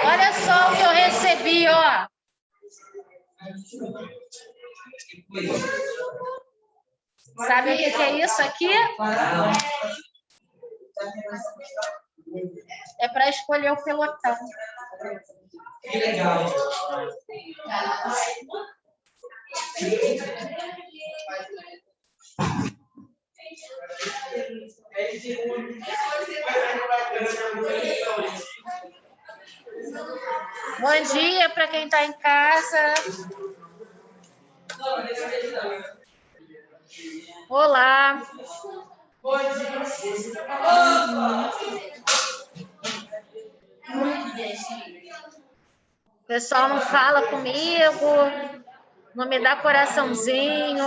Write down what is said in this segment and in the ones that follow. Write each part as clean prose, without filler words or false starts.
Olha só o que eu recebi, ó. Sabe o que é isso aqui? É para escolher o pelotão. Que legal. Bom dia para quem está em casa. Olá. Bom dia. O pessoal não fala comigo, não me dá coraçãozinho.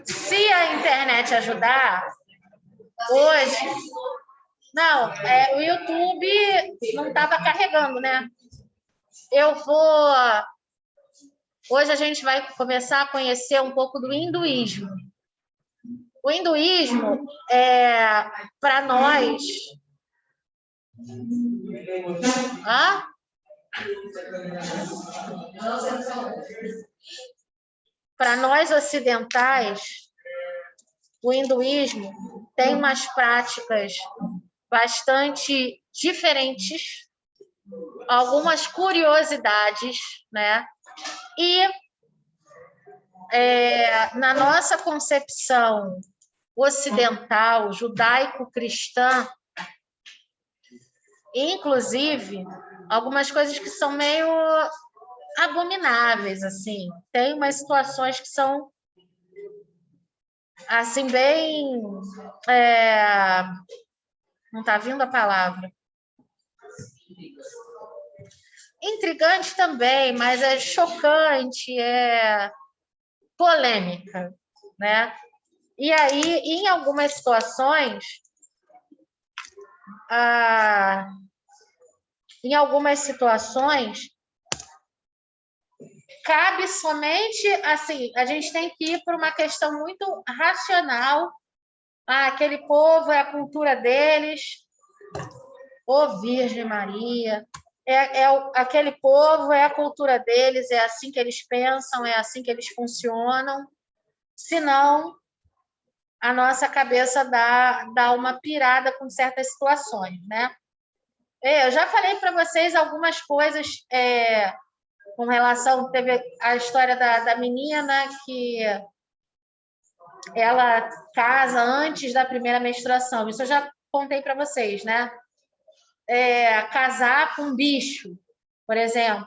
Se a internet ajudar, hoje... Não, o YouTube não estava carregando, né? Hoje a gente vai começar a conhecer um pouco do hinduísmo. O hinduísmo para nós... Para nós ocidentais, o hinduísmo tem umas práticas bastante diferentes, algumas curiosidades, né? E na nossa concepção ocidental, judaico-cristã, inclusive, algumas coisas que são meio abomináveis, assim. Tem umas situações que são, assim, bem... não está vindo a palavra. Intrigante também, mas é chocante, é polêmica, né? E aí, em algumas situações, cabe somente, assim, a gente tem que ir para uma questão muito racional. Aquele povo é a cultura deles, ô Virgem Maria, aquele povo é a cultura deles, é assim que eles pensam, é assim que eles funcionam. Senão, a nossa cabeça dá uma pirada com certas situações, né? Eu já falei para vocês algumas coisas com relação... Teve a história da menina que ela casa antes da primeira menstruação. Isso eu já contei para vocês, né? Casar com um bicho, por exemplo.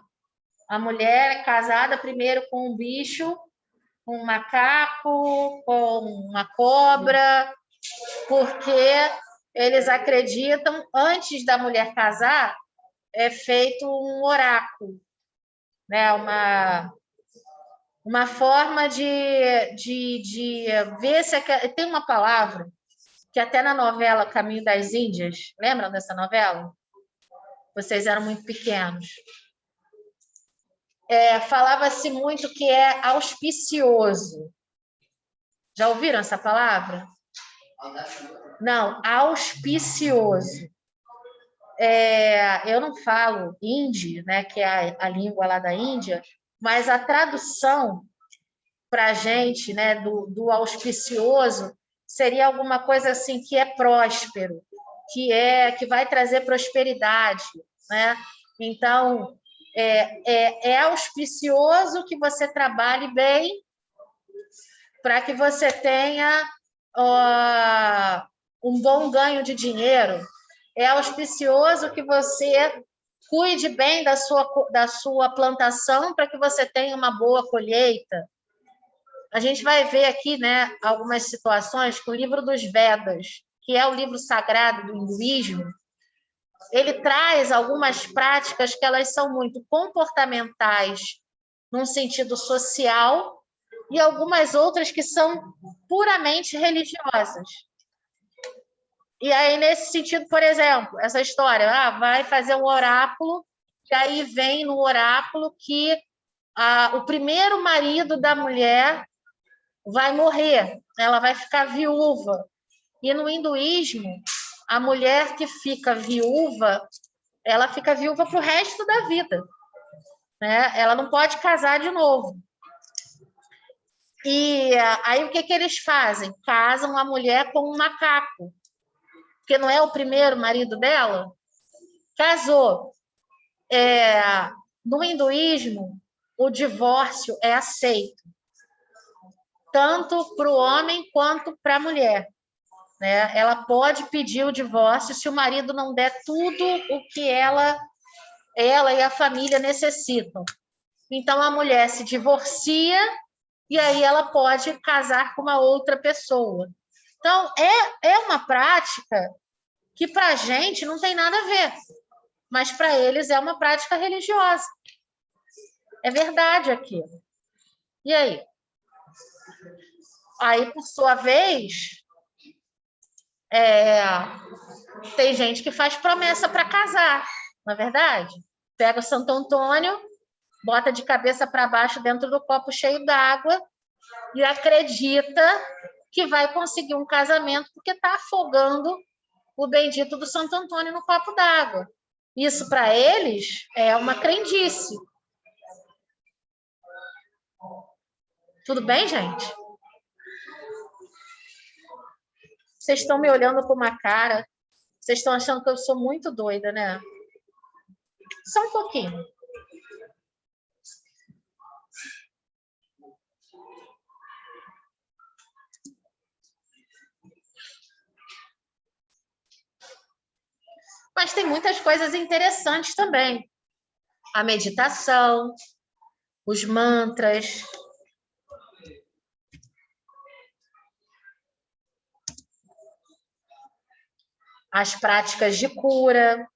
A mulher é casada primeiro com um bicho, com um macaco, com uma cobra, porque eles acreditam, antes da mulher casar, é feito um oráculo, né? Uma forma de ver se... Tem uma palavra que até na novela Caminho das Índias, lembram dessa novela? Vocês eram muito pequenos. Falava-se muito que é auspicioso. Já ouviram essa palavra? Não, auspicioso. Eu não falo hindi, né, que é a língua lá da Índia, mas a tradução para a gente, né, do auspicioso seria alguma coisa assim que é próspero, que vai trazer prosperidade, né? Então, é auspicioso que você trabalhe bem para que você tenha um bom ganho de dinheiro. É auspicioso que você cuide bem da sua plantação para que você tenha uma boa colheita. A gente vai ver aqui, né, algumas situações que o livro dos Vedas, que é o livro sagrado do hinduísmo, ele traz algumas práticas que elas são muito comportamentais, num sentido social, e algumas outras que são puramente religiosas. E aí, nesse sentido, por exemplo, essa história, vai fazer um oráculo E aí vem no oráculo que o primeiro marido da mulher vai morrer, ela vai ficar viúva. E no hinduísmo, a mulher que fica viúva, ela fica viúva para o resto da vida, né? Ela não pode casar de novo. E aí o que eles fazem? Casam a mulher com um macaco, porque não é o primeiro marido dela. Casou. No hinduísmo, o divórcio é aceito, tanto para o homem quanto para a mulher, né? Ela pode pedir o divórcio se o marido não der tudo o que ela e a família necessitam. Então, a mulher se divorcia e aí ela pode casar com uma outra pessoa. Então, é uma prática que para a gente não tem nada a ver, mas para eles é uma prática religiosa. É verdade aquilo. E aí? Aí, por sua vez, tem gente que faz promessa para casar, não é verdade? Pega o Santo Antônio, bota de cabeça para baixo dentro do copo cheio d'água e acredita que vai conseguir um casamento porque está afogando o bendito do Santo Antônio no copo d'água. Isso, para eles, é uma crendice. Tudo bem, gente? Vocês estão me olhando com uma cara. Vocês estão achando que eu sou muito doida, né? Só um pouquinho. Mas tem muitas coisas interessantes também. A meditação, os mantras. As práticas de cura.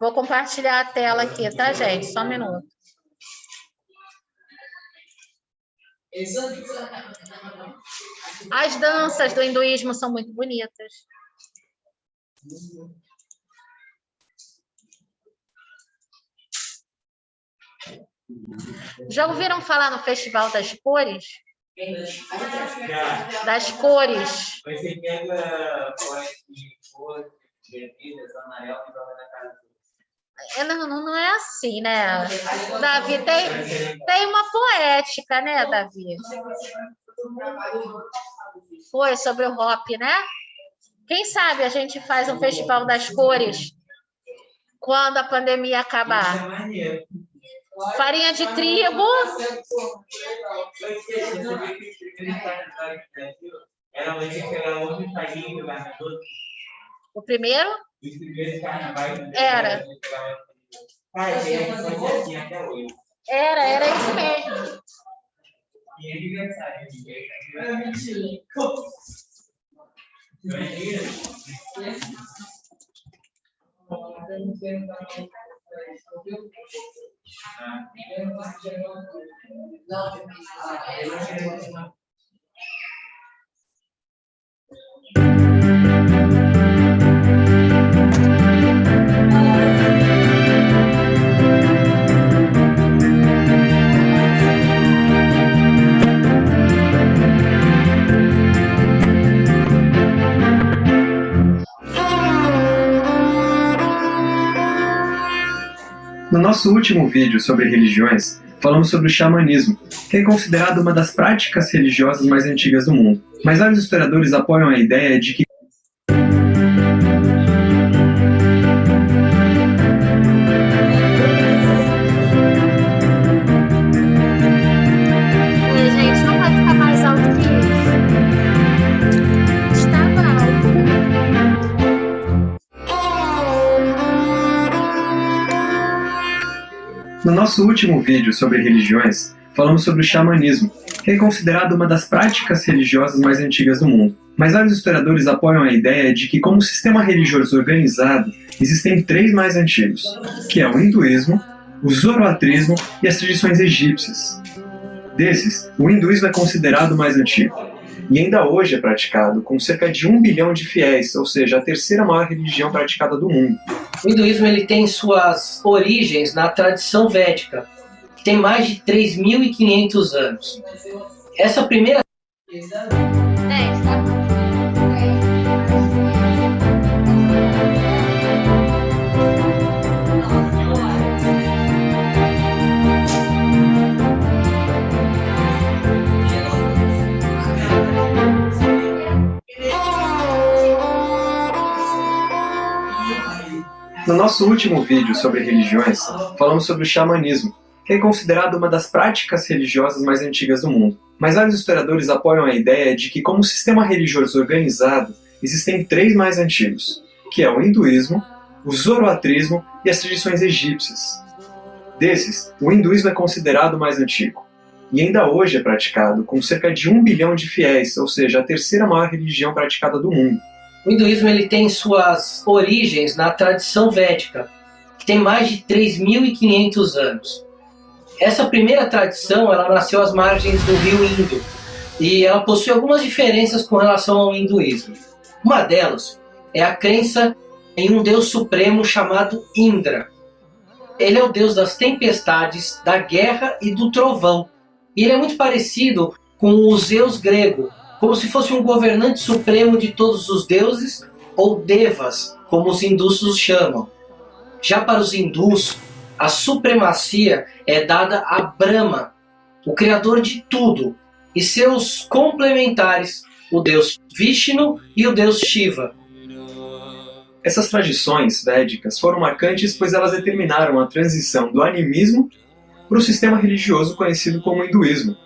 Vou compartilhar a tela aqui, tá, gente? Só um minuto. As danças do hinduísmo são muito bonitas. Já ouviram falar no Festival das Cores? Das cores. Você pega cor vermelhas, amarelas e joga na cara. Não é assim, né? Davi, tem uma poética, né, Davi? Foi sobre o hop, né? Quem sabe a gente faz um Festival das Cores quando a pandemia acabar. Farinha de trigo. O primeiro? Era. Era isso mesmo. No nosso último vídeo sobre religiões, falamos sobre o xamanismo, que é considerado uma das práticas religiosas mais antigas do mundo. Mas vários historiadores apoiam a ideia de que Gente, não vai ficar mais alto que isso. Estava alto. No nosso último vídeo sobre religiões, falamos sobre o xamanismo, que é considerado uma das práticas religiosas mais antigas do mundo. Mas vários historiadores apoiam a ideia de que, como sistema religioso organizado, existem três mais antigos, que é o hinduísmo, o zoroatrismo e as tradições egípcias. Desses, o hinduísmo é considerado o mais antigo, e ainda hoje é praticado, com cerca de 1 bilhão de fiéis, ou seja, a terceira maior religião praticada do mundo. O hinduísmo ele tem suas origens na tradição védica, que tem mais de 3.500 anos. Essa primeira... No nosso último vídeo sobre religiões, falamos sobre o xamanismo, que é considerado uma das práticas religiosas mais antigas do mundo. Mas vários historiadores apoiam a ideia de que, como sistema religioso organizado, existem três mais antigos, que é o hinduísmo, o zoroatrismo e as tradições egípcias. Desses, o hinduísmo é considerado o mais antigo, e ainda hoje é praticado, com cerca de 1 bilhão de fiéis, ou seja, a terceira maior religião praticada do mundo. O hinduísmo ele tem suas origens na tradição védica, que tem mais de 3.500 anos. Essa primeira tradição ela nasceu às margens do rio Indo, e ela possui algumas diferenças com relação ao hinduísmo. Uma delas é a crença em um deus supremo chamado Indra. Ele é o deus das tempestades, da guerra e do trovão. E ele é muito parecido com o Zeus grego, como se fosse um governante supremo de todos os deuses, ou devas, como os hindus os chamam. Já para os hindus, a supremacia é dada a Brahma, o criador de tudo, e seus complementares, o deus Vishnu e o deus Shiva. Essas tradições védicas foram marcantes pois elas determinaram a transição do animismo para o sistema religioso conhecido como hinduísmo.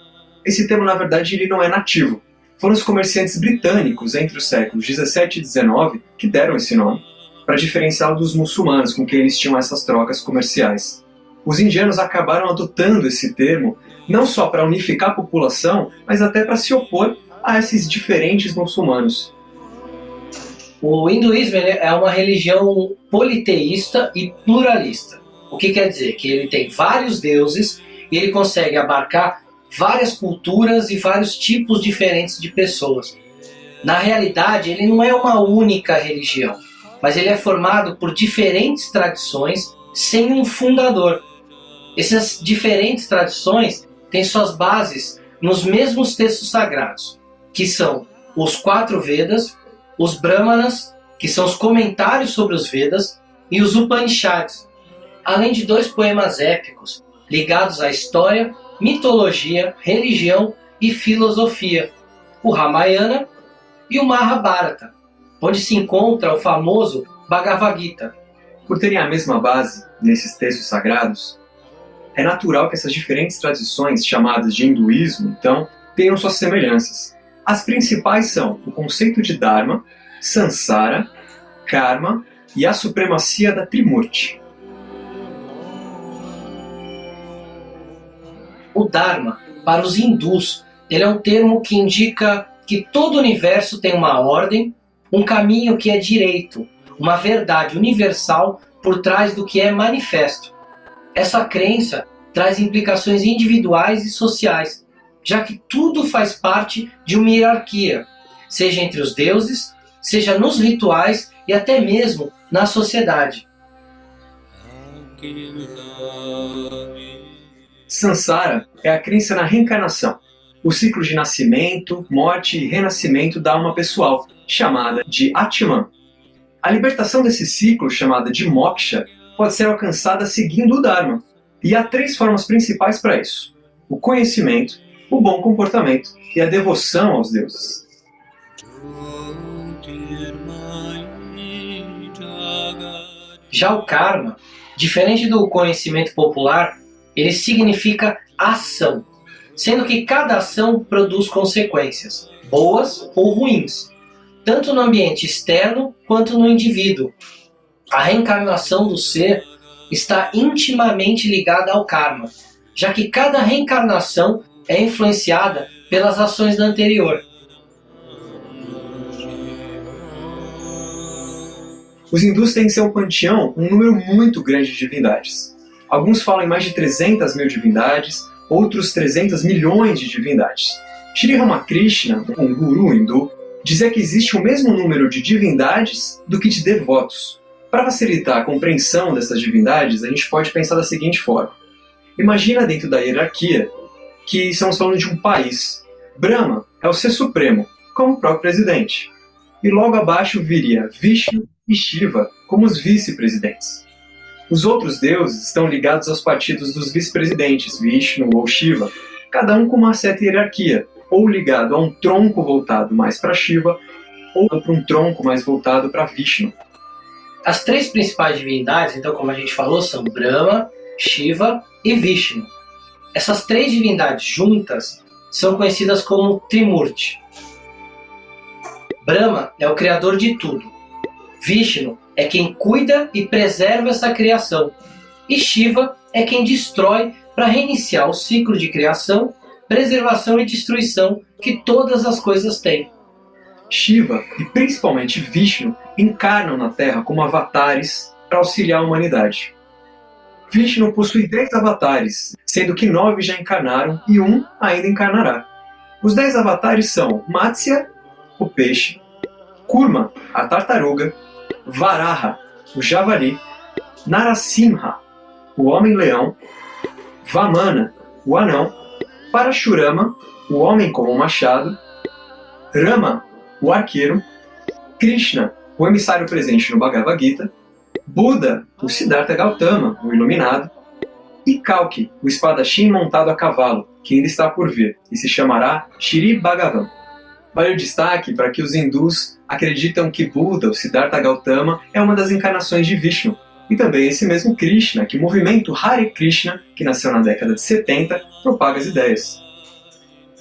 Esse termo, na verdade, ele não é nativo. Foram os comerciantes britânicos entre os séculos 17 e 19 que deram esse nome, para diferenciá-lo dos muçulmanos com quem eles tinham essas trocas comerciais. Os indianos acabaram adotando esse termo não só para unificar a população, mas até para se opor a esses diferentes muçulmanos. O hinduísmo é uma religião politeísta e pluralista. O que quer dizer? Que ele tem vários deuses e ele consegue abarcar várias culturas e vários tipos diferentes de pessoas. Na realidade, ele não é uma única religião, mas ele é formado por diferentes tradições sem um fundador. Essas diferentes tradições têm suas bases nos mesmos textos sagrados, que são os 4 Vedas, os Brahmanas, que são os comentários sobre os Vedas, e os Upanishads, além de 2 poemas épicos ligados à história, mitologia, religião e filosofia, o Ramayana e o Mahabharata, onde se encontra o famoso Bhagavad Gita. Por terem a mesma base nesses textos sagrados, é natural que essas diferentes tradições, chamadas de hinduísmo, então, tenham suas semelhanças. As principais são o conceito de Dharma, Sansara, Karma e a supremacia da Trimurti. O Dharma, para os hindus, ele é um termo que indica que todo o universo tem uma ordem, um caminho que é direito, uma verdade universal por trás do que é manifesto. Essa crença traz implicações individuais e sociais, já que tudo faz parte de uma hierarquia, seja entre os deuses, seja nos rituais e até mesmo na sociedade. Sansara é a crença na reencarnação, o ciclo de nascimento, morte e renascimento da alma pessoal, chamada de Atman. A libertação desse ciclo, chamada de Moksha, pode ser alcançada seguindo o Dharma. E há 3 formas principais para isso: o conhecimento, o bom comportamento e a devoção aos deuses. Já o karma, diferente do conhecimento popular, ele significa ação, sendo que cada ação produz consequências, boas ou ruins, tanto no ambiente externo quanto no indivíduo. A reencarnação do ser está intimamente ligada ao karma, já que cada reencarnação é influenciada pelas ações da anterior. Os hindus têm em seu panteão um número muito grande de divindades. Alguns falam em mais de 300 mil divindades, outros 300 milhões de divindades. Shri Ramakrishna, um guru hindu, dizia que existe o mesmo número de divindades do que de devotos. Para facilitar a compreensão dessas divindades, a gente pode pensar da seguinte forma. Imagina dentro da hierarquia que estamos falando de um país. Brahma é o ser supremo, como o próprio presidente. E logo abaixo viria Vishnu e Shiva como os vice-presidentes. Os outros deuses estão ligados aos partidos dos vice-presidentes, Vishnu ou Shiva, cada um com uma certa hierarquia, ou ligado a um tronco voltado mais para Shiva, ou para um tronco mais voltado para Vishnu. As três principais divindades, então, como a gente falou, são Brahma, Shiva e Vishnu. Essas três divindades juntas são conhecidas como Trimurti. Brahma é o criador de tudo. Vishnu é quem cuida e preserva essa criação. E Shiva é quem destrói para reiniciar o ciclo de criação, preservação e destruição que todas as coisas têm. Shiva e principalmente Vishnu encarnam na Terra como avatares para auxiliar a humanidade. Vishnu possui 10 avatares, sendo que 9 já encarnaram e um ainda encarnará. Os 10 avatares são Matsya, o peixe, Kurma, a tartaruga, Varaha, o javali, Narasimha, o homem-leão, Vamana, o anão, Parashurama, o homem com o machado, Rama, o arqueiro, Krishna, o emissário presente no Bhagavad Gita, Buda, o Siddhartha Gautama, o iluminado, e Kalki, o espadachim montado a cavalo, que ainda está por vir, e se chamará Shri Bhagavan. Vale o destaque para que os hindus acreditam que Buda, o Siddhartha Gautama, é uma das encarnações de Vishnu, e também esse mesmo Krishna, que o movimento Hare Krishna, que nasceu na década de 70, propaga as ideias.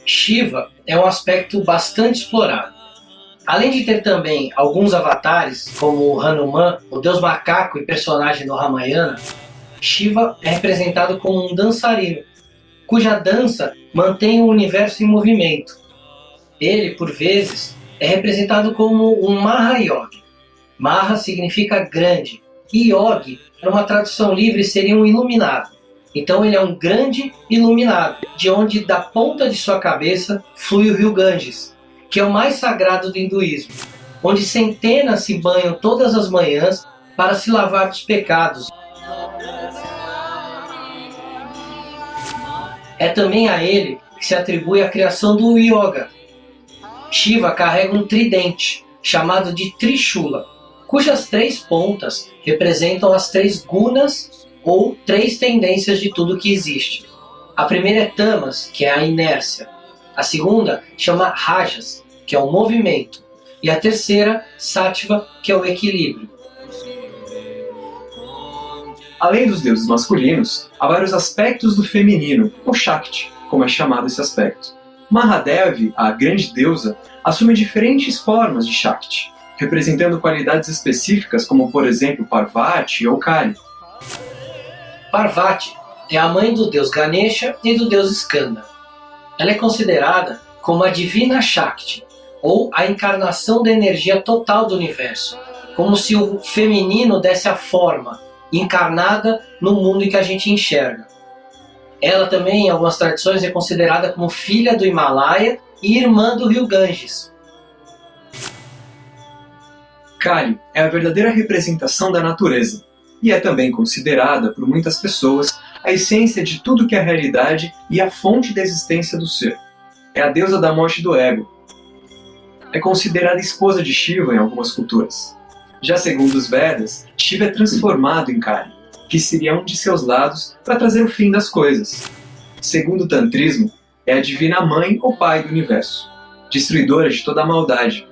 Shiva é um aspecto bastante explorado. Além de ter também alguns avatares, como o Hanuman, o deus macaco e personagem do Ramayana, Shiva é representado como um dançarino, cuja dança mantém o universo em movimento. Ele, por vezes, é representado como um Mahayogi. Maha significa grande, e Yogi, numa tradução livre, seria um iluminado. Então ele é um grande iluminado, de onde da ponta de sua cabeça flui o rio Ganges, que é o mais sagrado do hinduísmo, onde centenas se banham todas as manhãs para se lavar dos pecados. É também a ele que se atribui a criação do yoga. Shiva carrega um tridente, chamado de Trishula, cujas 3 pontas representam as 3 gunas ou 3 tendências de tudo que existe. A primeira é Tamas, que é a inércia. A segunda chama Rajas, que é o movimento. E a terceira, Sattva, que é o equilíbrio. Além dos deuses masculinos, há vários aspectos do feminino, ou Shakti, como é chamado esse aspecto. Mahadevi, a grande deusa, assume diferentes formas de Shakti, representando qualidades específicas como, por exemplo, Parvati ou Kali. Parvati é a mãe do deus Ganesha e do deus Skanda. Ela é considerada como a divina Shakti, ou a encarnação da energia total do universo, como se o feminino desse a forma, encarnada no mundo em que a gente enxerga. Ela também, em algumas tradições, é considerada como filha do Himalaia e irmã do rio Ganges. Kali é a verdadeira representação da natureza, e é também considerada por muitas pessoas a essência de tudo que é a realidade e a fonte da existência do ser. É a deusa da morte do ego. É considerada esposa de Shiva em algumas culturas. Já segundo os Vedas, Shiva é transformado em Kali, que seria um de seus lados para trazer o fim das coisas. Segundo o Tantrismo, é a divina mãe ou pai do universo, destruidora de toda a maldade.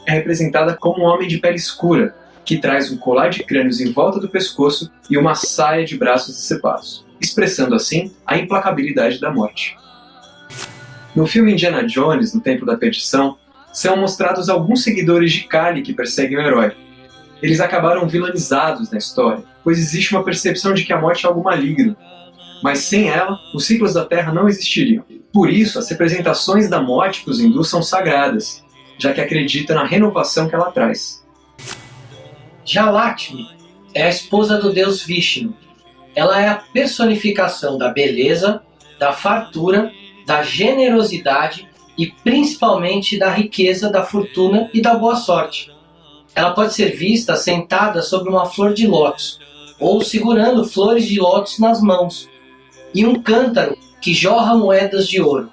É representada como um homem de pele escura, que traz um colar de crânios em volta do pescoço e uma saia de braços decepados, expressando assim a implacabilidade da morte. No filme Indiana Jones, no Templo da Perdição, são mostrados alguns seguidores de Kali que perseguem o herói. Eles acabaram vilanizados na história, pois existe uma percepção de que a morte é algo maligno. Mas sem ela, os ciclos da Terra não existiriam. Por isso, as representações da morte para os hindus são sagradas, já que acreditam na renovação que ela traz. Já Lakshmi é a esposa do deus Vishnu. Ela é a personificação da beleza, da fartura, da generosidade e principalmente da riqueza, da fortuna e da boa sorte. Ela pode ser vista sentada sobre uma flor de lótus, ou segurando flores de lótus nas mãos, e um cântaro que jorra moedas de ouro.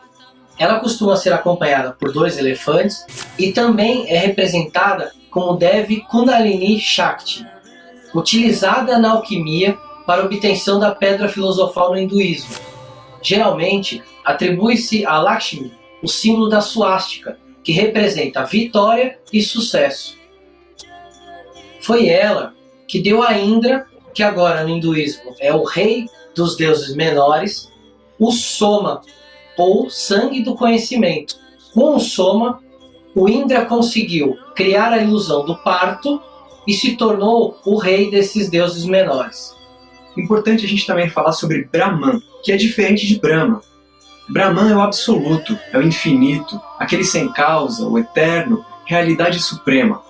Ela costuma ser acompanhada por 2 elefantes e também é representada como Devi Kundalini Shakti, utilizada na alquimia para obtenção da pedra filosofal no hinduísmo. Geralmente, atribui-se a Lakshmi o símbolo da suástica, que representa vitória e sucesso. Foi ela que deu a Indra, que agora no hinduísmo é o rei dos deuses menores, o Soma, ou sangue do conhecimento. Com o Soma, o Indra conseguiu criar a ilusão do parto e se tornou o rei desses deuses menores. Importante a gente também falar sobre Brahman, que é diferente de Brahma. Brahman é o absoluto, é o infinito, aquele sem causa, o eterno, realidade suprema.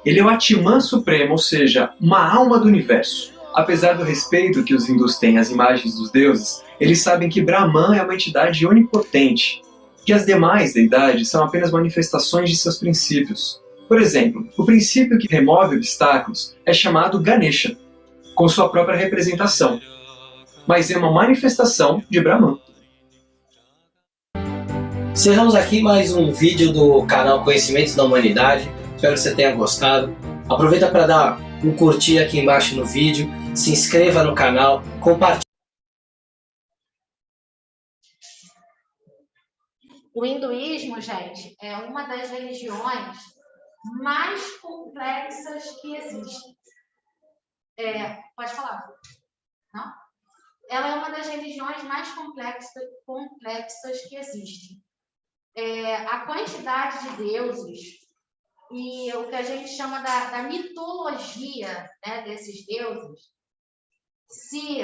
Ele é o Atman supremo, ou seja, uma alma do universo. Apesar do respeito que os hindus têm às imagens dos deuses, eles sabem que Brahman é uma entidade onipotente, que as demais deidades são apenas manifestações de seus princípios. Por exemplo, o princípio que remove obstáculos é chamado Ganesha, com sua própria representação, mas é uma manifestação de Brahman. Encerramos aqui mais um vídeo do canal Conhecimentos da Humanidade. Espero que você tenha gostado. Aproveita para dar um curtir aqui embaixo no vídeo, se inscreva no canal, compartilhe. O hinduísmo, gente, é uma das religiões mais complexas que existem. Pode falar? Não? Ela é uma das religiões mais complexas que existem. A quantidade de deuses e o que a gente chama da mitologia, né, desses deuses. Se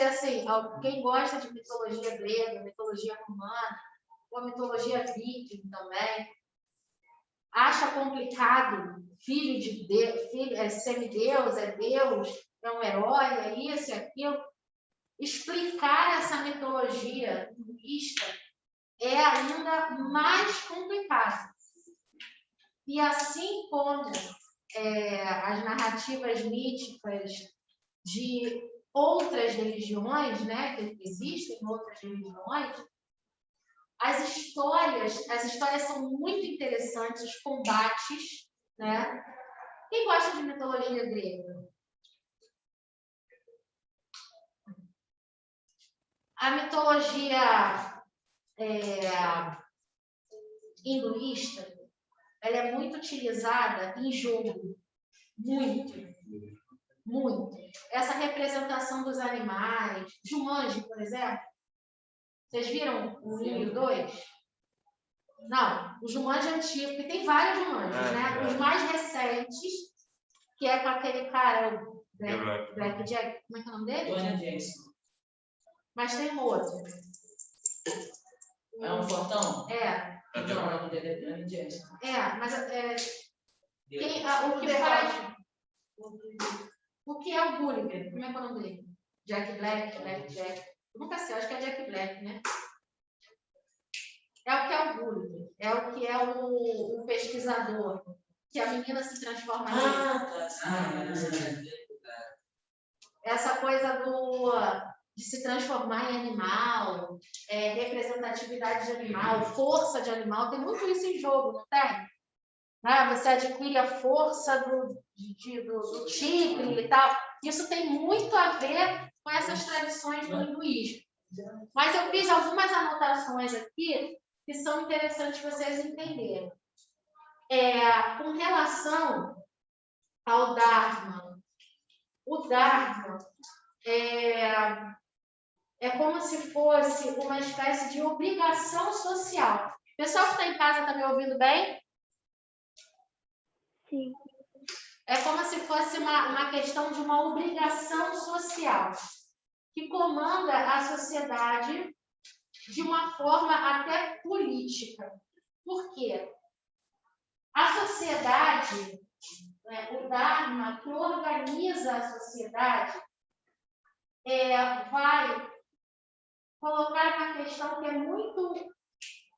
assim, quem gosta de mitologia grega, mitologia romana, ou mitologia viking também, acha complicado filho de Deus, semideus, é Deus, é um herói, é isso, é aquilo. Explicar essa mitologia hinduísta é ainda mais complicado. E assim como as narrativas míticas de outras religiões, né, que existem outras religiões, as histórias são muito interessantes, os combates, né? Quem gosta de mitologia grega? A mitologia hinduísta, ela é muito utilizada em jogo, muito. Essa representação dos animais, Jumanji, por exemplo. Vocês viram o 1 e o 2? Não, o Jumanji antigo, porque tem vários Jumanjis, né? Os mais recentes, que é com aquele cara, o Black Jack, como é que é o nome dele? Mas tem um outro. É um fortão? Então, o nome dele é Danny Jackson. Mas o que faz... O que é o Gulliver? Como é que é o nome dele? Jack Black. Eu nunca sei, acho que é Jack Black, né? É o que é o Gulliver. É o que é o pesquisador. Que a menina se transforma nele. Essa coisa de se transformar em animal, representatividade de animal, força de animal, tem muito isso em jogo, não tem? Você adquire a força do tigre e tal. Isso tem muito a ver com essas tradições do hinduísmo. Mas eu fiz algumas anotações aqui que são interessantes vocês entenderem. Com relação ao Dharma, o Dharma é como se fosse uma espécie de obrigação social. O pessoal que está em casa está me ouvindo bem? Sim. É como se fosse uma questão de uma obrigação social. que comanda a sociedade de uma forma até política. Por quê? A sociedade, né, o Dharma, que organiza a sociedade, vai colocar uma questão que é muito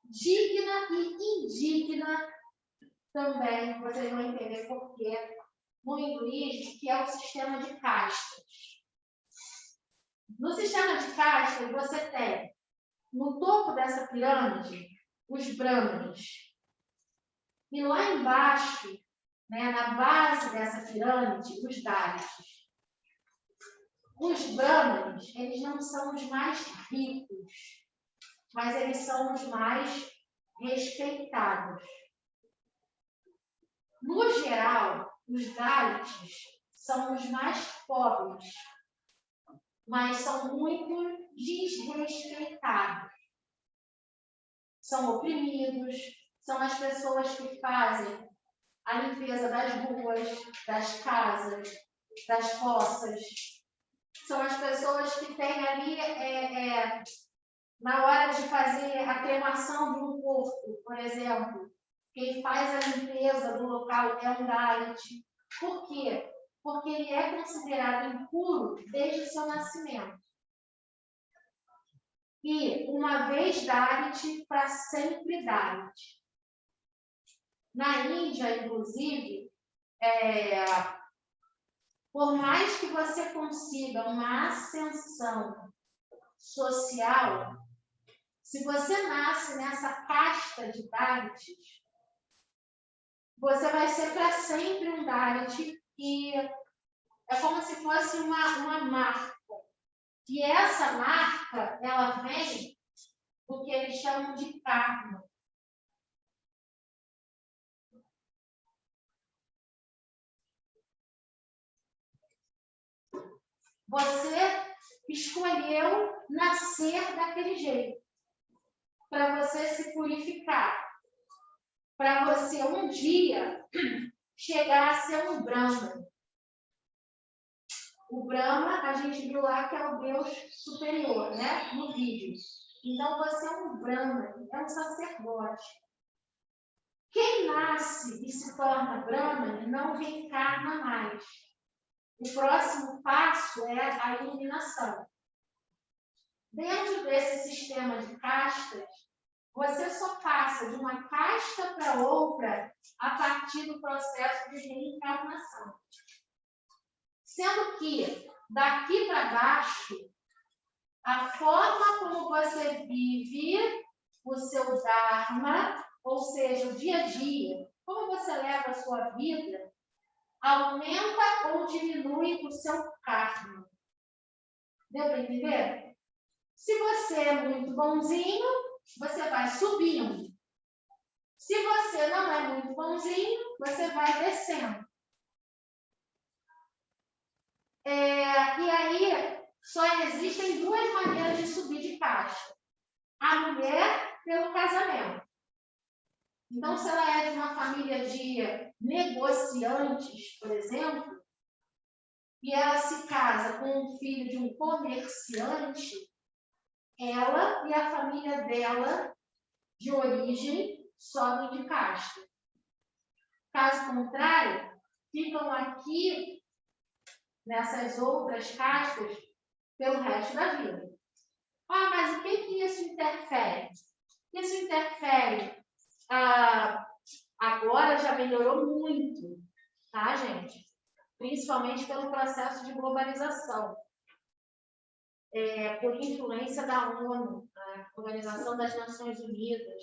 digna e indigna também, vocês vão entender por quê, no hinduísmo, que é o sistema de castas. No sistema de castas, você tem, no topo dessa pirâmide, os brahmanes. E lá embaixo, né, na base dessa pirâmide, os dalits. Os brahmanes, eles não são os mais ricos, mas eles são os mais respeitados. No geral, os dalits são os mais pobres, mas são muito desrespeitados. São oprimidos, são as pessoas que fazem a limpeza das ruas, das casas, das fossas. São as pessoas que têm ali, na hora de fazer a cremação de um corpo, por exemplo, quem faz a limpeza do local é um dalit. Por quê? Porque ele é considerado impuro desde o seu nascimento. E, uma vez dalit, para sempre dalit. Na Índia, inclusive, por mais que você consiga uma ascensão social, se você nasce nessa casta de dalits, você vai ser para sempre um dalit, e é como se fosse uma marca. E essa marca, ela vem do que eles chamam de karma. Você escolheu nascer daquele jeito, para você se purificar, para você um dia chegar a ser um Brahma. O Brahma, a gente viu lá que é o Deus superior, né? No vídeo. Então, você é um Brahma, é um sacerdote. Quem nasce e se torna Brahma não reencarna mais. O próximo passo é a iluminação. Dentro desse sistema de castas, você só passa de uma casta para outra a partir do processo de reencarnação. Sendo que, daqui para baixo, a forma como você vive o seu Dharma, ou seja, o dia a dia, como você leva a sua vida, aumenta ou diminui o seu karma. Deu para entender? Se você é muito bonzinho, você vai subindo. Se você não é muito bonzinho, você vai descendo. E aí, só existem duas maneiras de subir de casta. A mulher, pelo casamento. Então, se ela é de uma família de negociantes, por exemplo, e ela se casa com um filho de um comerciante, ela e a família dela, de origem, sobem de casta. Caso contrário, ficam aqui, nessas outras castas, pelo resto da vida. Ah, mas o que isso interfere? Isso interfere. Agora já melhorou muito, tá, gente? Principalmente pelo processo de globalização. Por influência da ONU, a Organização das Nações Unidas,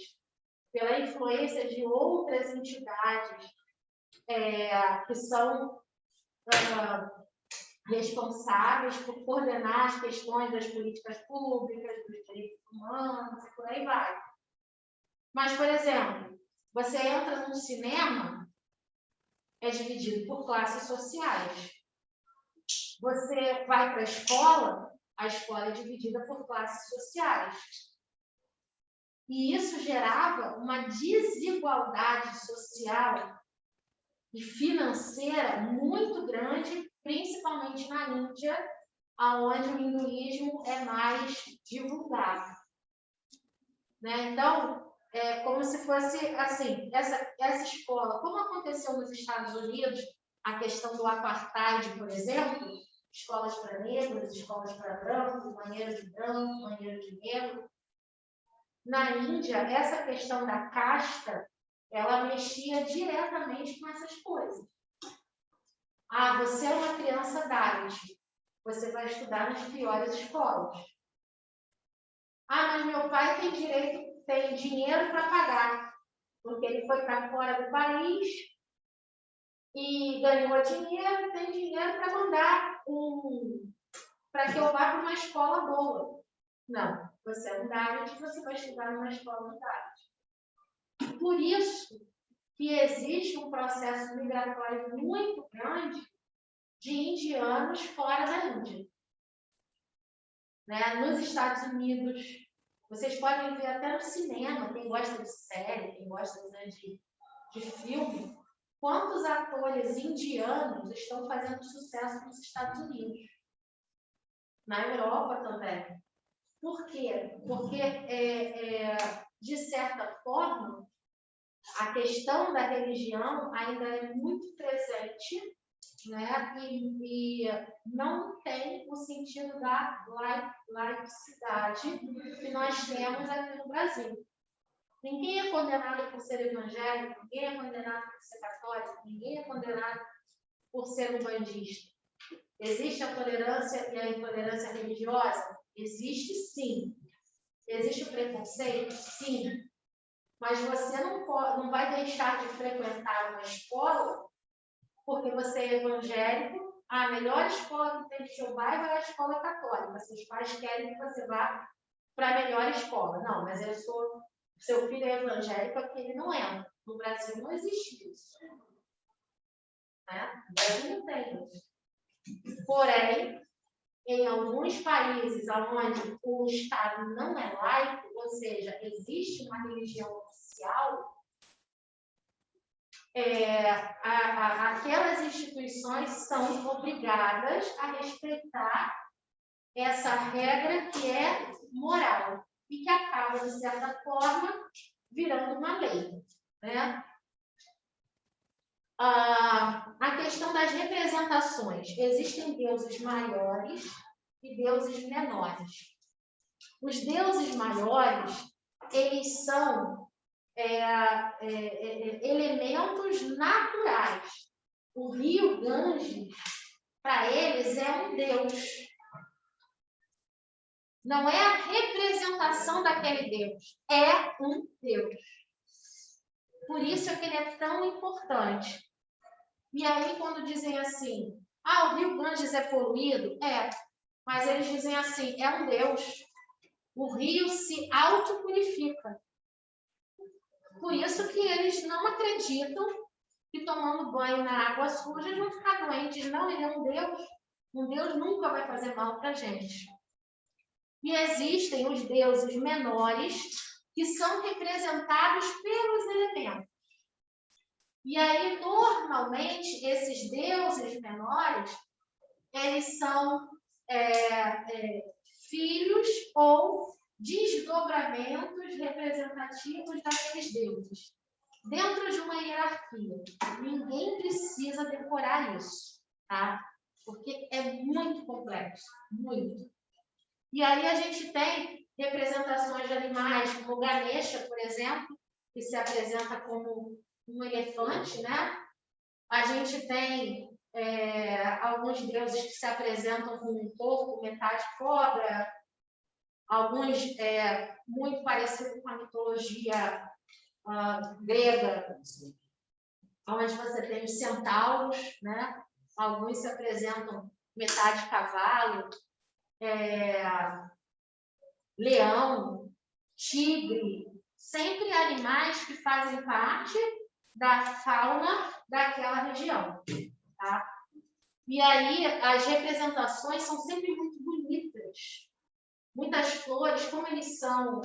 pela influência de outras entidades que são responsáveis por coordenar as questões das políticas públicas, dos direitos humanos e por aí vai. Mas, por exemplo, você entra num cinema, é dividido por classes sociais. Você vai para a escola é dividida por classes sociais. E isso gerava uma desigualdade social e financeira muito grande, principalmente na Índia, aonde o hinduísmo é mais divulgado. Né? Então, é como se fosse assim, essa escola, como aconteceu nos Estados Unidos, a questão do apartheid, por exemplo, escolas para negros, escolas para brancos, banheiro de branco, banheiro de negro. Na Índia, essa questão da casta, ela mexia diretamente com essas coisas. Ah, você é uma criança Dalit, você vai estudar nas piores escolas. Ah, mas meu pai tem dinheiro para pagar, porque ele foi para fora do país e ganhou dinheiro, e tem dinheiro para mandar para que eu vá para uma escola boa. Não, você é um Dalit, você vai estudar numa escola de Dalit. Por isso que existe um processo migratório muito grande de indianos fora da Índia. Né? Nos Estados Unidos, vocês podem ver até no cinema, quem gosta de série, quem gosta, né, de filme, quantos atores indianos estão fazendo sucesso nos Estados Unidos. Na Europa também. Por quê? Porque, de certa forma, a questão da religião ainda é muito presente, né? E não tem o sentido da laicidade que nós temos aqui no Brasil. Ninguém é condenado por ser evangélico, ninguém é condenado por ser católico, ninguém é condenado por ser um bandista. Existe a tolerância e a intolerância religiosa? Existe, sim. Existe o preconceito? Sim. Mas você não vai deixar de frequentar uma escola porque você é evangélico. A melhor escola que tem no seu bairro é a escola católica. Seus pais querem que você vá para a melhor escola. Não, mas seu filho é evangélico porque ele não é. No Brasil não existe isso. Né? No Brasil não tem isso. Porém, em alguns países onde o Estado não é laico, ou seja, existe uma religião oficial, aquelas instituições são obrigadas a respeitar essa regra que é moral e que acaba, de certa forma, virando uma lei. Né? A questão das representações. Existem deuses maiores e deuses menores. Os deuses maiores, eles são elementos naturais. O rio Ganges, para eles, é um deus. Não é a representação daquele deus, é um deus. Por isso é que ele é tão importante. E aí, quando dizem assim, o rio Ganges é poluído, mas eles dizem assim, é um deus. O rio se autopurifica. Por isso que eles não acreditam que tomando banho na água suja eles vão ficar doentes. Não, ele é um deus. Um deus nunca vai fazer mal para a gente. E existem os deuses menores que são representados pelos elementos. E aí, normalmente, esses deuses menores, eles são filhos ou desdobramentos representativos daqueles deuses. Dentro de uma hierarquia. Ninguém precisa decorar isso, tá? Porque é muito complexo, muito. E aí a gente tem representações de animais, como o Ganesha, por exemplo, que se apresenta como um elefante, né? A gente tem alguns deuses que se apresentam com um porco, metade cobra, alguns muito parecidos com a mitologia grega, onde você tem os centauros, né? Alguns se apresentam metade cavalo, leão, tigre, sempre animais que fazem parte da fauna daquela região. Tá? E aí as representações são sempre muito bonitas. Muitas flores, como eles são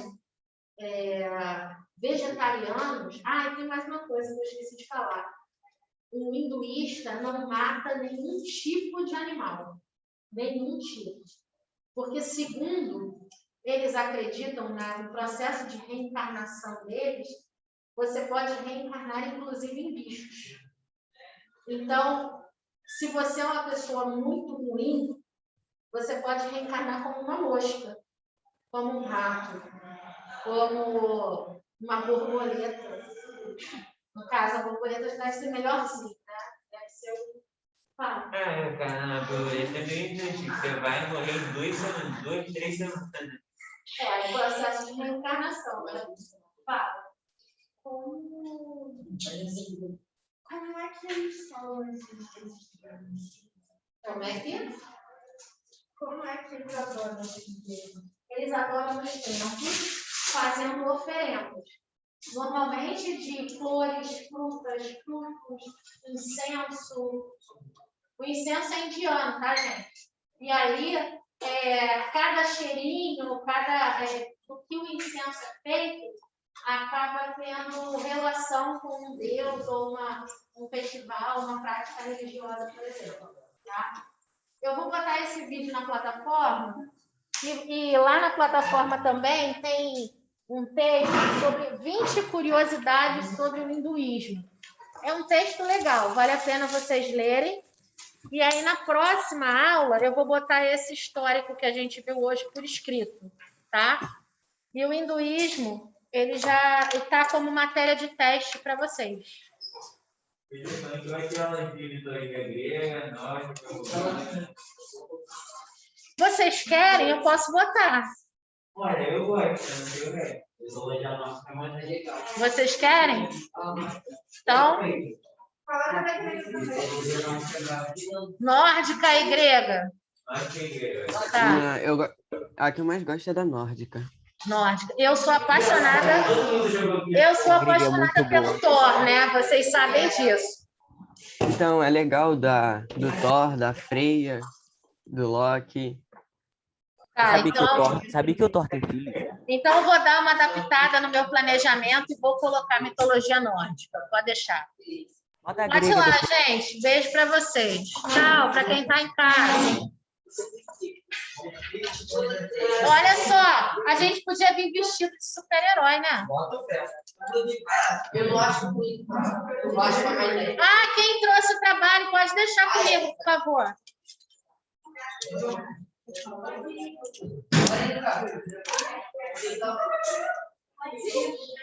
vegetarianos. E tem mais uma coisa que eu esqueci de falar. O hinduísta não mata nenhum tipo de animal. Nenhum tipo. Porque, segundo eles acreditam no processo de reencarnação deles, você pode reencarnar, inclusive, em bichos. Então, se você é uma pessoa muito ruim, você pode reencarnar como uma mosca, como um rato, como uma borboleta. No caso, a borboleta deve ser melhorzinha, né? Deve ser o pá. Cara, na borboleta é meio infantil. Você vai morrer em 2 semanas, 2, 3 semanas. É o processo de reencarnação, né? Fala. Como é que eles são esses deuses? Como é que? Como é que eles adoram esses deuses? Eles adoram os templos, fazendo oferendas. Normalmente de flores, frutas, frutos, incenso. O incenso é indiano, tá, gente? E aí, cada cheirinho, o que o incenso é feito, acaba tendo relação com um deus ou um festival, uma prática religiosa, por exemplo. Tá? Eu vou botar esse vídeo na plataforma e lá na plataforma também tem um texto sobre 20 curiosidades sobre o hinduísmo. É um texto legal, vale a pena vocês lerem. E aí, na próxima aula, eu vou botar esse histórico que a gente viu hoje por escrito, tá? E o hinduísmo, ele já está como matéria de teste para vocês. Vocês querem? Eu posso botar. Olha, eu gosto. Vocês querem? Então, nórdica e grega. Tá. A que eu mais gosto é da nórdica. Nórdica. Eu sou apaixonada pelo Thor, né? Vocês sabem disso. Então, é legal do Thor, da Freya, do Loki. Tá, Sabia que o Thor tem filho? Então, eu vou dar uma adaptada no meu planejamento e vou colocar mitologia nórdica. Pode deixar. Pode ir lá, gente. Beijo para vocês. Tchau, para quem está em casa. Olha só, a gente podia vir vestido de super-herói, né? Ah, quem trouxe o trabalho, pode deixar comigo, por favor.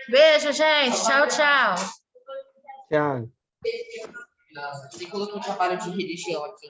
Beijo, gente. Tchau, tchau. Tchau. Você colocou um trabalho de religião aqui.